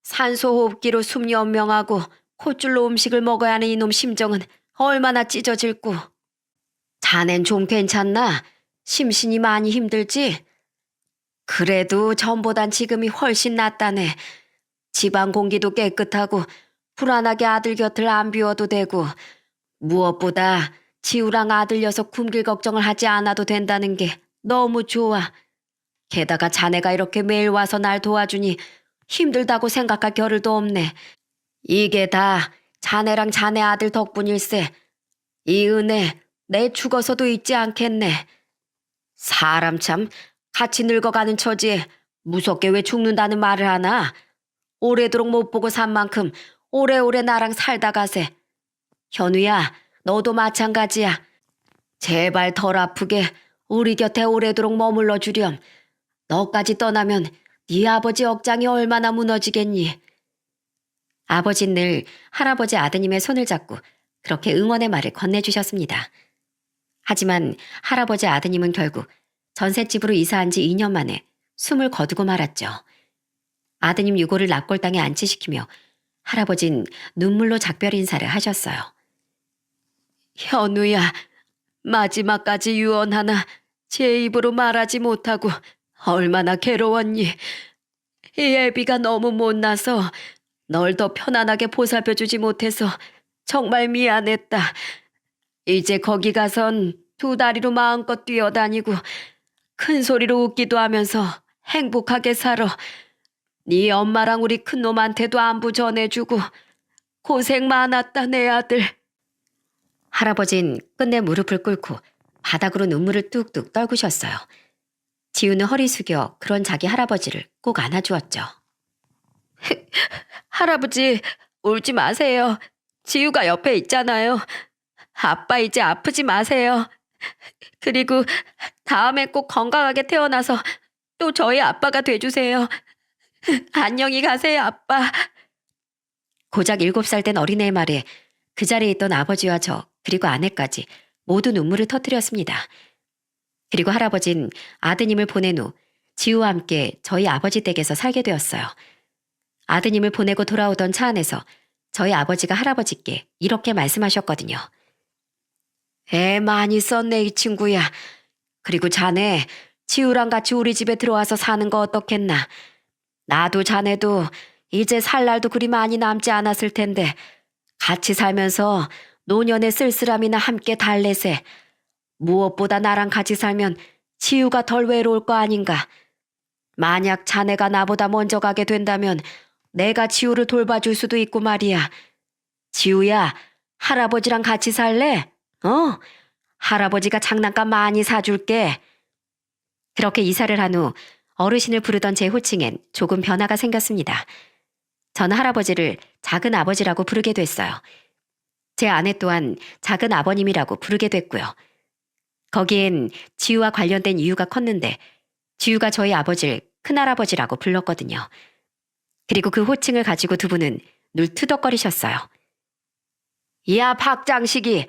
산소호흡기로 숨 연명하고 콧줄로 음식을 먹어야 하는 이놈 심정은 얼마나 찢어질고. 자넨 좀 괜찮나? 심신이 많이 힘들지? 그래도 전보단 지금이 훨씬 낫다네. 집안 공기도 깨끗하고 불안하게 아들 곁을 안 비워도 되고 무엇보다 지우랑 아들 녀석 굶길 걱정을 하지 않아도 된다는 게 너무 좋아. 게다가 자네가 이렇게 매일 와서 날 도와주니 힘들다고 생각할 겨를도 없네. 이게 다 자네랑 자네 아들 덕분일세. 이 은혜 내 죽어서도 잊지 않겠네. 사람 참 같이 늙어가는 처지에 무섭게 왜 죽는다는 말을 하나? 오래도록 못 보고 산 만큼 오래오래 나랑 살다 가세. 현우야, 너도 마찬가지야. 제발 덜 아프게 우리 곁에 오래도록 머물러 주렴. 너까지 떠나면 네 아버지 억장이 얼마나 무너지겠니? 아버지는 늘 할아버지 아드님의 손을 잡고 그렇게 응원의 말을 건네주셨습니다. 하지만 할아버지 아드님은 결국 전셋집으로 이사한 지 2년 만에 숨을 거두고 말았죠. 아드님 유고를 납골당에 안치시키며 할아버진 눈물로 작별 인사를 하셨어요. 현우야, 마지막까지 유언하나 제 입으로 말하지 못하고 얼마나 괴로웠니. 이 애비가 너무 못나서 널 더 편안하게 보살펴주지 못해서 정말 미안했다. 이제 거기 가선 두 다리로 마음껏 뛰어다니고 큰 소리로 웃기도 하면서 행복하게 살아. 네 엄마랑 우리 큰놈한테도 안부 전해주고 고생 많았다 내 아들. 할아버진 끝내 무릎을 꿇고 바닥으로 눈물을 뚝뚝 떨구셨어요. 지우는 허리 숙여 그런 자기 할아버지를 꼭 안아주었죠. 할아버지, 울지 마세요. 지우가 옆에 있잖아요. 아빠 이제 아프지 마세요. 그리고 다음에 꼭 건강하게 태어나서 또 저희 아빠가 돼주세요. 안녕히 가세요, 아빠. 고작 7살 된 어린애의 말에 그 자리에 있던 아버지와 저, 그리고 아내까지 모두 눈물을 터뜨렸습니다. 그리고 할아버진 아드님을 보낸 후 지우와 함께 저희 아버지 댁에서 살게 되었어요. 아드님을 보내고 돌아오던 차 안에서 저희 아버지가 할아버지께 이렇게 말씀하셨거든요. 애 많이 썼네, 이 친구야. 그리고 자네, 지우랑 같이 우리 집에 들어와서 사는 거 어떻겠나. 나도 자네도 이제 살 날도 그리 많이 남지 않았을 텐데 같이 살면서 노년의 쓸쓸함이나 함께 달래세. 무엇보다 나랑 같이 살면 지우가 덜 외로울 거 아닌가. 만약 자네가 나보다 먼저 가게 된다면 내가 지우를 돌봐줄 수도 있고 말이야. 지우야, 할아버지랑 같이 살래? 할아버지가 장난감 많이 사줄게. 그렇게 이사를 한 후 어르신을 부르던 제 호칭엔 조금 변화가 생겼습니다. 저는 할아버지를 작은 아버지라고 부르게 됐어요. 제 아내 또한 작은 아버님이라고 부르게 됐고요. 거기엔 지우와 관련된 이유가 컸는데 지우가 저희 아버지를 큰할아버지라고 불렀거든요. 그리고 그 호칭을 가지고 두 분은 늘 투덕거리셨어요. 야, 박장식이,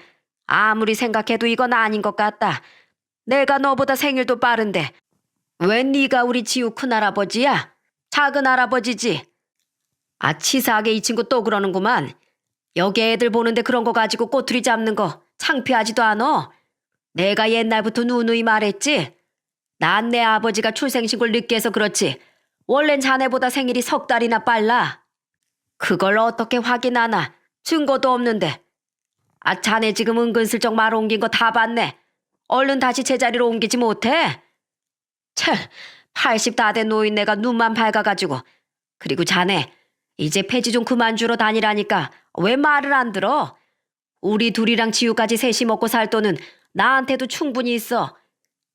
아무리 생각해도 이건 아닌 것 같다. 내가 너보다 생일도 빠른데 왜 네가 우리 지우 큰할아버지야? 작은 할아버지지. 아, 치사하게 이 친구 또 그러는구만. 여기 애들 보는데 그런 거 가지고 꼬투리 잡는 거 창피하지도 않어. 내가 옛날부터 누누이 말했지. 난 내 아버지가 출생신고를 늦게 해서 그렇지. 원래는 자네보다 생일이 3달이나 빨라. 그걸 어떻게 확인하나. 증거도 없는데. 아, 자네 지금 은근슬쩍 말 옮긴 거 다 봤네. 얼른 다시 제자리로 옮기지 못해? 참, 80 다 된 노인네가 눈만 밝아가지고. 그리고 자네, 이제 폐지 좀 그만 주러 다니라니까 왜 말을 안 들어? 우리 둘이랑 지우까지 셋이 먹고 살 돈은 나한테도 충분히 있어.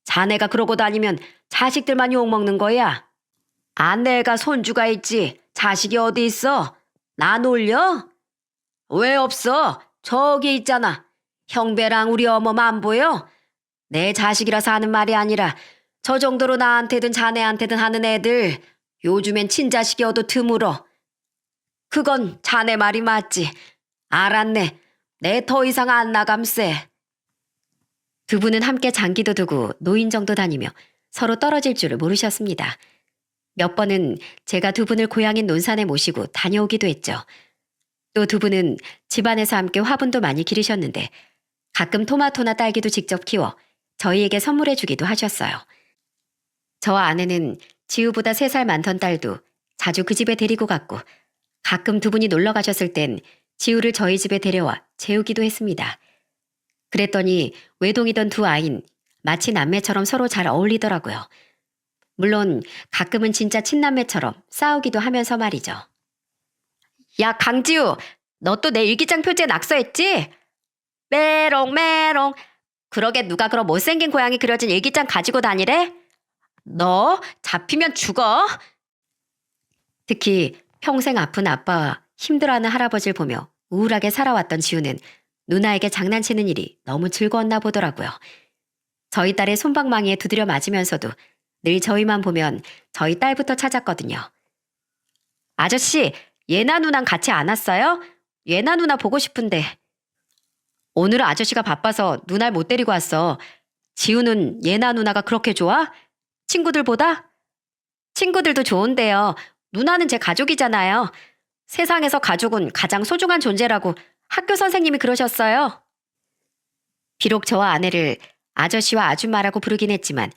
자네가 그러고 다니면 자식들만 욕먹는 거야. 아, 내가 손주가 있지. 자식이 어디 있어? 나 놀려? 왜 없어? 저기 있잖아. 형배랑 우리 어머만 안 보여? 내 자식이라서 하는 말이 아니라 저 정도로 나한테든 자네한테든 하는 애들 요즘엔 친자식이어도 드물어. 그건 자네 말이 맞지. 알았네. 내 더 이상 안 나감세. 두 분은 함께 장기도 두고 노인정도 다니며 서로 떨어질 줄을 모르셨습니다. 몇 번은 제가 두 분을 고향인 논산에 모시고 다녀오기도 했죠. 또 두 분은 집안에서 함께 화분도 많이 기르셨는데 가끔 토마토나 딸기도 직접 키워 저희에게 선물해 주기도 하셨어요. 저와 아내는 지우보다 3살 많던 딸도 자주 그 집에 데리고 갔고 가끔 두 분이 놀러 가셨을 땐 지우를 저희 집에 데려와 재우기도 했습니다. 그랬더니 외동이던 두 아인 마치 남매처럼 서로 잘 어울리더라고요. 물론 가끔은 진짜 친남매처럼 싸우기도 하면서 말이죠. 야, 강지우, 너 또 내 일기장 표지에 낙서했지? 메롱 메롱. 그러게 누가 그런 못생긴 고양이 그려진 일기장 가지고 다니래? 너 잡히면 죽어. 특히 평생 아픈 아빠와 힘들어하는 할아버지를 보며 우울하게 살아왔던 지우는 누나에게 장난치는 일이 너무 즐거웠나 보더라고요. 저희 딸의 솜방망이에 두드려 맞으면서도 늘 저희만 보면 저희 딸부터 찾았거든요. 아저씨, 예나 누나랑 같이 안 왔어요? 예나 누나 보고 싶은데. 오늘은 아저씨가 바빠서 누나를 못 데리고 왔어. 지우는 예나 누나가 그렇게 좋아? 친구들보다? 친구들도 좋은데요. 누나는 제 가족이잖아요. 세상에서 가족은 가장 소중한 존재라고 학교 선생님이 그러셨어요. 비록 저와 아내를 아저씨와 아줌마라고 부르긴 했지만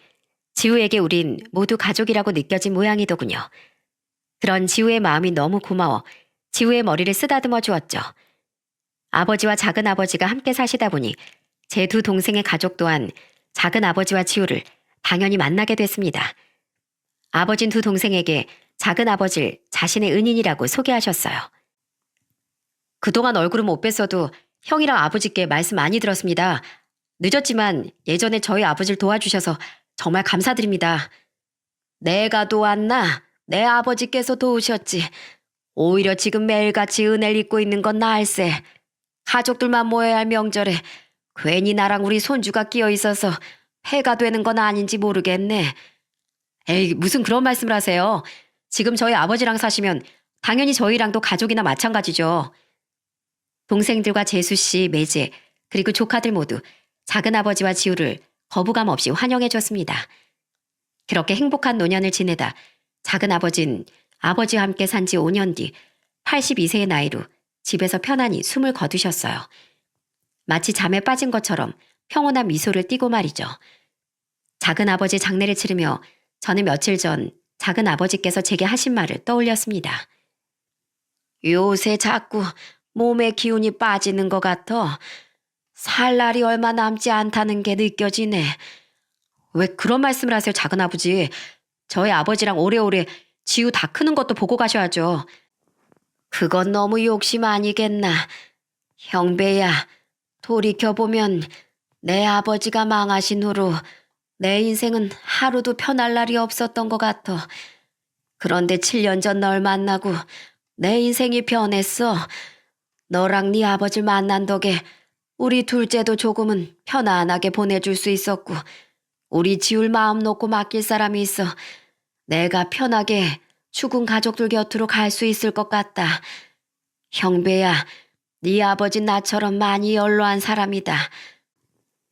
지우에게 우린 모두 가족이라고 느껴진 모양이더군요. 그런 지우의 마음이 너무 고마워 지우의 머리를 쓰다듬어 주었죠. 아버지와 작은 아버지가 함께 사시다 보니 제 두 동생의 가족 또한 작은 아버지와 지우를 당연히 만나게 됐습니다. 아버진 두 동생에게 작은 아버지를 자신의 은인이라고 소개하셨어요. 그동안 얼굴은 못 뵀어도 형이랑 아버지께 말씀 많이 들었습니다. 늦었지만 예전에 저희 아버지를 도와주셔서 정말 감사드립니다. 내가 도왔나? 내 아버지께서 도우셨지. 오히려 지금 매일같이 은혜를 입고 있는 건 나을세. 가족들만 모여야 할 명절에 괜히 나랑 우리 손주가 끼어 있어서 폐가 되는 건 아닌지 모르겠네. 에이, 무슨 그런 말씀을 하세요. 지금 저희 아버지랑 사시면 당연히 저희랑도 가족이나 마찬가지죠. 동생들과 재수 씨, 매제, 그리고 조카들 모두 작은아버지와 지우를 거부감 없이 환영해 줬습니다. 그렇게 행복한 노년을 지내다 작은아버진 아버지와 함께 산 지 5년 뒤 82세의 나이로 집에서 편안히 숨을 거두셨어요. 마치 잠에 빠진 것처럼 평온한 미소를 띠고 말이죠. 작은아버지 장례를 치르며 저는 며칠 전 작은아버지께서 제게 하신 말을 떠올렸습니다. 요새 자꾸 몸의 기운이 빠지는 것 같아 살 날이 얼마 남지 않다는 게 느껴지네. 왜 그런 말씀을 하세요, 작은아버지. 저희 아버지랑 오래오래 지우 다 크는 것도 보고 가셔야죠. 그건 너무 욕심 아니겠나. 형배야, 돌이켜보면 내 아버지가 망하신 후로 내 인생은 하루도 편할 날이 없었던 것 같아. 그런데 7년 전 널 만나고 내 인생이 변했어. 너랑 네 아버지를 만난 덕에 우리 둘째도 조금은 편안하게 보내줄 수 있었고 우리 지울 마음 놓고 맡길 사람이 있어 내가 편하게 죽은 가족들 곁으로 갈 수 있을 것 같다. 형배야, 네 아버지 나처럼 많이 연로한 사람이다.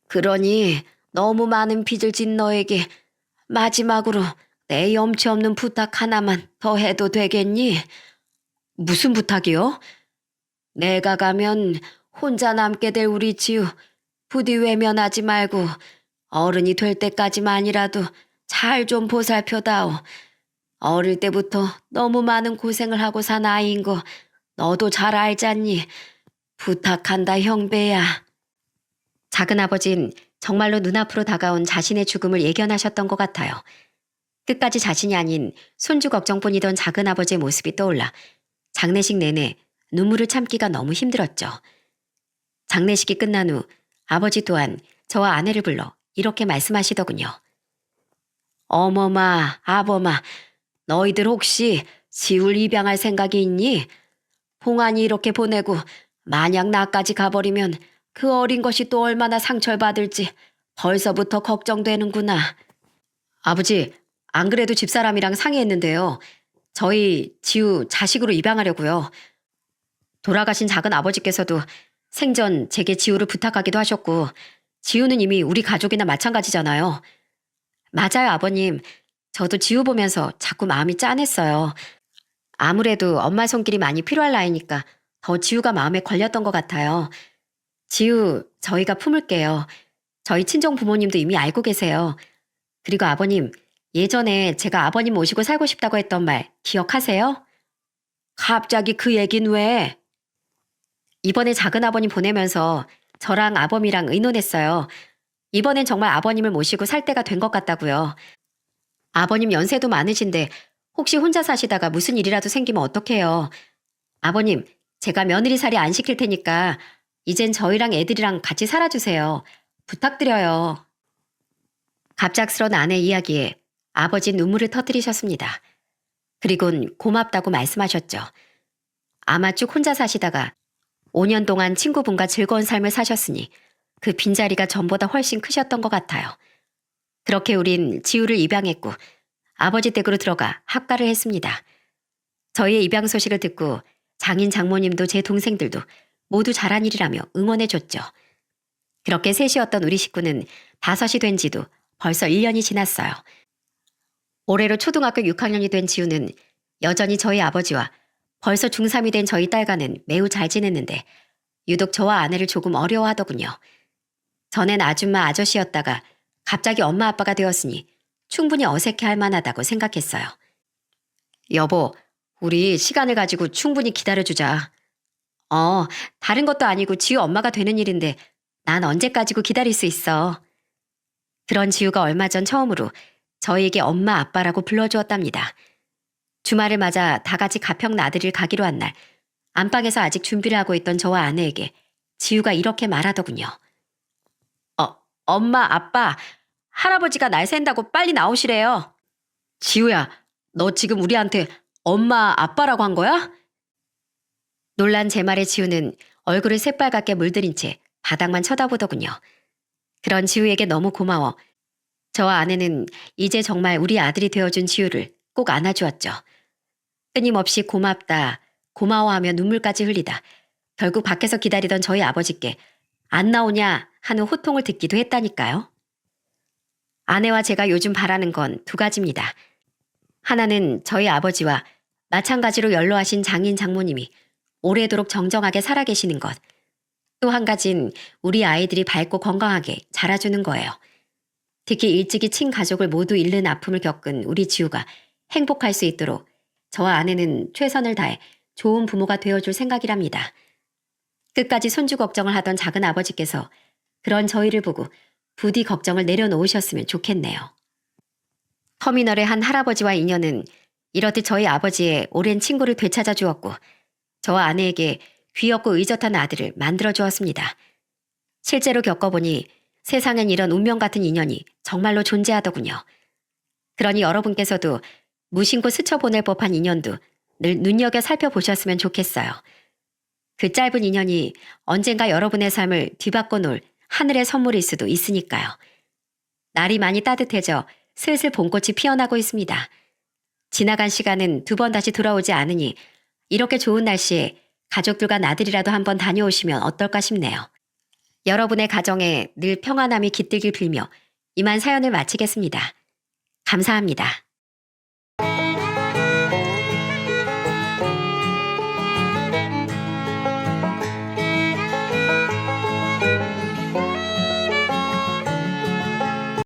그러니 너무 많은 빚을 진 너에게 마지막으로 내 염치 없는 부탁 하나만 더 해도 되겠니? 무슨 부탁이요? 내가 가면 혼자 남게 될 우리 지우 부디 외면하지 말고 어른이 될 때까지만이라도 잘 좀 보살펴다오. 어릴 때부터 너무 많은 고생을 하고 산 아이인 거 너도 잘 알잖니. 부탁한다 형배야. 작은아버진 정말로 눈앞으로 다가온 자신의 죽음을 예견하셨던 것 같아요. 끝까지 자신이 아닌 손주 걱정뿐이던 작은아버지의 모습이 떠올라 장례식 내내 눈물을 참기가 너무 힘들었죠. 장례식이 끝난 후 아버지 또한 저와 아내를 불러 이렇게 말씀하시더군요. 어머마, 아버마, 너희들 혹시 지울 입양할 생각이 있니? 봉안이 이렇게 보내고 만약 나까지 가버리면 그 어린 것이 또 얼마나 상처를 받을지 벌써부터 걱정되는구나. 아버지, 안 그래도 집사람이랑 상의했는데요. 저희 지우 자식으로 입양하려고요. 돌아가신 작은 아버지께서도 생전 제게 지우를 부탁하기도 하셨고 지우는 이미 우리 가족이나 마찬가지잖아요. 맞아요, 아버님. 저도 지우 보면서 자꾸 마음이 짠했어요. 아무래도 엄마 손길이 많이 필요할 나이니까 더 지우가 마음에 걸렸던 것 같아요. 지우, 저희가 품을게요. 저희 친정 부모님도 이미 알고 계세요. 그리고 아버님, 예전에 제가 아버님 모시고 살고 싶다고 했던 말 기억하세요? 갑자기 그 얘긴 왜? 이번에 작은 아버님 보내면서 저랑 아범이랑 의논했어요. 이번엔 정말 아버님을 모시고 살 때가 된 것 같다고요. 아버님 연세도 많으신데 혹시 혼자 사시다가 무슨 일이라도 생기면 어떡해요. 아버님, 제가 며느리살이 안 시킬 테니까 이젠 저희랑 애들이랑 같이 살아주세요. 부탁드려요. 갑작스런 아내 이야기에 아버지 눈물을 터뜨리셨습니다. 그리곤 고맙다고 말씀하셨죠. 아마 쭉 혼자 사시다가 5년 동안 친구분과 즐거운 삶을 사셨으니 그 빈자리가 전보다 훨씬 크셨던 것 같아요. 그렇게 우린 지우를 입양했고 아버지 댁으로 들어가 합가를 했습니다. 저희의 입양 소식을 듣고 장인 장모님도 제 동생들도 모두 잘한 일이라며 응원해줬죠. 그렇게 셋이었던 우리 식구는 5이 된 지도 벌써 1년이 지났어요. 올해로 초등학교 6학년이 된 지우는 여전히 저희 아버지와 벌써 중3이 된 저희 딸과는 매우 잘 지냈는데 유독 저와 아내를 조금 어려워하더군요. 전엔 아줌마 아저씨였다가 갑자기 엄마 아빠가 되었으니 충분히 어색해할 만하다고 생각했어요. 여보, 우리 시간을 가지고 충분히 기다려주자. 다른 것도 아니고 지우 엄마가 되는 일인데 난 언제까지고 기다릴 수 있어. 그런 지우가 얼마 전 처음으로 저희에게 엄마 아빠라고 불러주었답니다. 주말을 맞아 다 같이 가평 나들이를 가기로 한 날 안방에서 아직 준비를 하고 있던 저와 아내에게 지우가 이렇게 말하더군요. 엄마, 아빠, 할아버지가 날 샌다고 빨리 나오시래요. 지우야, 너 지금 우리한테 엄마, 아빠라고 한 거야? 놀란 제 말에 지우는 얼굴을 새빨갛게 물들인 채 바닥만 쳐다보더군요. 그런 지우에게 너무 고마워 저와 아내는 이제 정말 우리 아들이 되어준 지우를 꼭 안아주었죠. 끊임없이 고맙다, 고마워하며 눈물까지 흘리다 결국 밖에서 기다리던 저희 아버지께 안 나오냐 하는 호통을 듣기도 했다니까요. 아내와 제가 요즘 바라는 건 두 가지입니다. 하나는 저희 아버지와 마찬가지로 연로하신 장인 장모님이 오래도록 정정하게 살아계시는 것. 또 한 가지는 우리 아이들이 밝고 건강하게 자라주는 거예요. 특히 일찍이 친가족을 모두 잃는 아픔을 겪은 우리 지우가 행복할 수 있도록 저와 아내는 최선을 다해 좋은 부모가 되어줄 생각이랍니다. 끝까지 손주 걱정을 하던 작은 아버지께서 그런 저희를 보고 부디 걱정을 내려놓으셨으면 좋겠네요. 터미널의 한 할아버지와 인연은 이렇듯 저희 아버지의 오랜 친구를 되찾아 주었고 저와 아내에게 귀엽고 의젓한 아들을 만들어 주었습니다. 실제로 겪어보니 세상엔 이런 운명 같은 인연이 정말로 존재하더군요. 그러니 여러분께서도 무심코 스쳐보낼 법한 인연도 늘 눈여겨 살펴보셨으면 좋겠어요. 그 짧은 인연이 언젠가 여러분의 삶을 뒤바꿔 놓을 하늘의 선물일 수도 있으니까요. 날이 많이 따뜻해져 슬슬 봄꽃이 피어나고 있습니다. 지나간 시간은 두 번 다시 돌아오지 않으니 이렇게 좋은 날씨에 가족들과 나들이라도 한번 다녀오시면 어떨까 싶네요. 여러분의 가정에 늘 평안함이 깃들길 빌며 이만 사연을 마치겠습니다. 감사합니다.